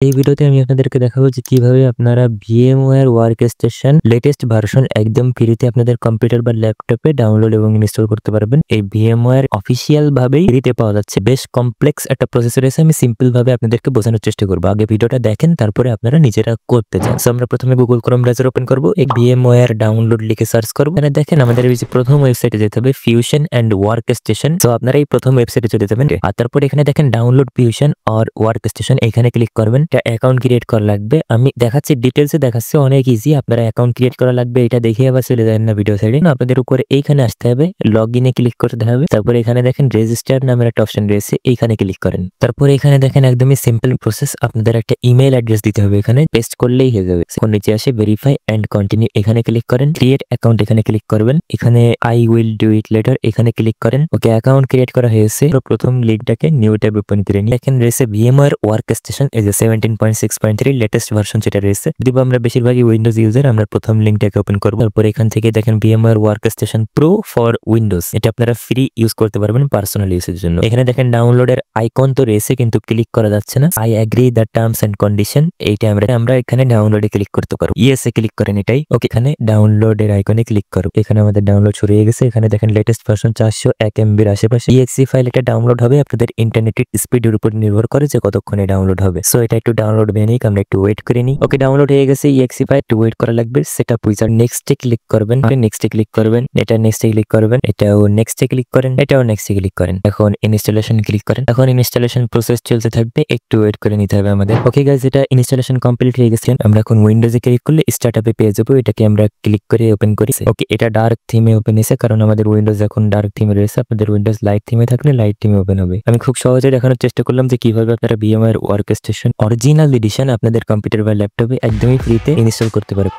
এই ভিডিওতে আমি আপনাদেরকে দেখাবো যে কিভাবে আপনারা VMware ওয়ার্কস্টেশন লেটেস্ট ভার্সন একদম ফ্রিতে আপনাদের কম্পিউটার বা ল্যাপটপে ডাউনলোড এবং ইনস্টল করতে পারবেন। এই VMware অফিসিয়াল ভাবেই ফ্রিতে পাওয়া যাচ্ছে। বেশ কমপ্লেক্স একটা প্রসেস রয়েছে, আমি সিম্পল ভাবে আপনাদেরকে বোঝানোর চেষ্টা করবো। আগে ভিডিওটা দেখেন, তারপরে আপনারা নিজেরা করতে চান। আমরা প্রথমে গুগল ক্রোম ব্রাউজার ওপেন করবো, এই VMware ডাউনলোড লিখে সার্চ করবো। এখানে দেখেন আমাদের এই যে প্রথম ওয়েবসাইটে যেতে হবে, ফিউশন এন্ড ওয়ার্কস্টেশন। তো আপনারা এই প্রথম ওয়েবসাইটে চলে যাবেন, আর তারপর এখানে দেখেন ডাউনলোড ফিউশন আর ওয়ার্কস্টেশন, এখানে ক্লিক করবেন। অ্যাকাউন্ট ক্রিয়েট করা লাগবে, আমি দেখাচ্ছি ডিটেলসে, দেখাচ্ছি অনেক ইজি। আপনারা অ্যাকাউন্ট ক্রিয়েট করা লাগবে, এটা দেখে আবার চলে যাবেন না ভিডিও সাইডে। আপনাদের উপরে এইখানে আসতে হবে, লগ ইনে ক্লিক করতে হবে। তারপরে এখানে দেখেন রেজিস্টার নামের একটা অপশন রয়েছে, এইখানে ক্লিক করেন। তারপরে এখানে দেখেন একদমই সিম্পল প্রসেস, আপনাদের একটা ইমেল অ্যাড্রেস দিতে হবে, এখানে পেস্ট করলেই হয়ে যাবে। নিচে আসে ভেরিফাই এন্ড কন্টিনিউ, এখানে ক্লিক করেন। ক্রিয়েট অ্যাকাউন্ট, এখানে ক্লিক করবেন। এখানে I will do it later, এখানে ক্লিক করেন। ওকে, অ্যাকাউন্ট ক্রিয়েট করা হয়েছে। প্রথম লিঙ্কটাকে নিউ ট্যাব ওপেন করে নিন। দেখেন রয়েছে VMware ওয়ার্কস্টেশন, এই যে 17.6.3 লেটেস্ট ভার্সন যেটা রয়েছে। যদি আমরা বেশিরভাগই উইন্ডোজ ইউজার, আমরা প্রথম লিঙ্কটাকে ওপেন করব। তারপর এখান থেকে দেখেন VMware workstation pro for Windows, এটা আপনারা ফ্রি ইউজ করতে পারবেন পার্সোনাল ইউজের জন্য। এখানে দেখেন ডাউনলোডের আইকন তো রয়েছে, কিন্তু ক্লিক করা যাচ্ছে না। I agree the terms and condition, এইটা আমরা এখানে ডাউনলোডে ক্লিক করতে পারবো। ইয়েস এ ক্লিক করেন এটাই। ওকে, এখানে ডাউনলোডের আইকনে ক্লিক করব। এখানে আমাদের ডাউনলোড শুরু হয়ে গেছে। এখানে দেখেন লেটেস্ট ভার্সন 401 MB এর আশেপাশে। exe ফাইল এটা ডাউনলোড হবে, আপনাদের ইন্টারনেটের স্পিডের উপর নির্ভর করে যে কতক্ষণে ডাউনলোড হবে। সো এটা একটু ডাউনলোড হয়ে নিক, আমরা একটু ওয়েট করে নিই। ওকে, ডাউনলোড হয়ে গেছে exe ফাইল, একটু ওয়েট করা লাগবে। সেটআপ উইজার্ড, নেক্সটে ক্লিক করবেন, নেক্সটে ক্লিক করবেন, এটা নেক্সটে ক্লিক করবেন, এটাও নেক্সটে ক্লিক করেন, এটাও নেক্সটে ক্লিক করেন। এখন ইনস্টলেশন ক্লিক করেন। এখন ইনস্টলেশন প্রসেস চলতে থাকবে, একটু ওয়েট করে নিতে হবে আমাদের। ওকে গাইস, এটা ইনস্টলেশন কমপ্লিট হয়ে গেছে। আমরা এখন উইন্ডোজে ক্লিক করলে স্টার্টআপে পেয়ে যাবো, এটাকে আমরা ক্লিক করে ওপেন করি। ওকে, এটা ডার্ক থিমে ওপেন হয়েছে, কারণ আমাদের উইন্ডোজ এখন ডার্ক থিমে রয়েছে। আপনাদের উইন্ডোজ লাইট থিমে থাকলে লাইট থিমে ওপেন হবে। আমি খুব সহজে দেখানোর চেষ্টা করলাম যে কিভাবে আপনারা VMware ওয়ার্কস্টেশন অরিজিনাল এডিশন আপনাদের কম্পিউটার বা ল্যাপটপে একদমই ফ্রিতে ইনস্টল করতে পারবেন।